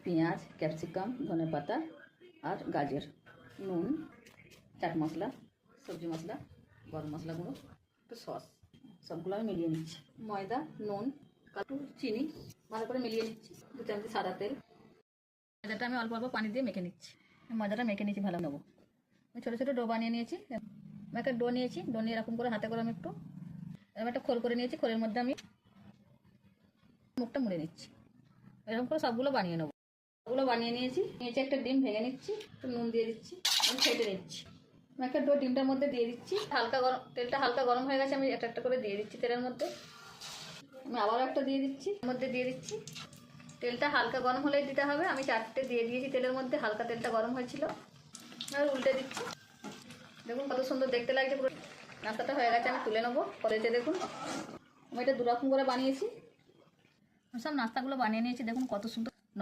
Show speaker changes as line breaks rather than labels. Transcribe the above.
পেঁয়াজ, ক্যাপসিকাম, ধনেপাতা আর গাজর, নুন, চাট মশলা, সবজি মশলা, গরম মশলা গুঁড়ো, একটু সস, সবগুলো আমি মিলিয়ে নিচ্ছি। ময়দা, নুন, একটু চিনি ভালো করে মিলিয়ে নিচ্ছি। 2 চামচ সাদা তেল। ময়দাটা আমি অল্প অল্প পানি দিয়ে মেখে নিচ্ছি। ময়দাটা মেখে নিচ্ছি ভালো নেবো। আমি ছোটো ছোটো ডো বানিয়ে নিয়েছি। আমি একটা ডো নিয়েছি, ডো নিয়ে এরকম করে হাতে করে আমি একটু একটা খোল করে নিয়েছি। খোলের মধ্যে আমি মুখটা মুড়ে নিচ্ছি। এরকম করে সবগুলো বানিয়ে নেবো। সবগুলো বানিয়ে নিয়েছি। একটা ডিম ভেঙে নিচ্ছি, একটু নুন দিয়ে দিচ্ছি, আমি ফেটে নিচ্ছি। আমি একটা ডো ডিমটার মধ্যে দিয়ে দিচ্ছি। তেলটা হালকা গরম হয়ে গেছে, আমি একটা একটা করে দিয়ে দিচ্ছি তেলের মধ্যে। আমি আবারও একটা দিয়ে দিচ্ছি, মধ্যে দিয়ে দিচ্ছি। তেলটা হালকা গরম হলেই দিতে হবে। আমি 4টে দিয়ে দিয়েছি তেলের মধ্যে, হালকা তেলটা গরম হয়েছিল। আর উল্টে দিচ্ছি। দেখুন কত সুন্দর দেখতে লাগছে। পুরো নাস্তাটা হয়ে গেছে, আমি তুলে নেবো। কলেজে দেখুন আমি এটা 2 রকম করে বানিয়েছি। সব নাস্তাগুলো বানিয়ে নিয়েছি, দেখুন কত সুন্দর।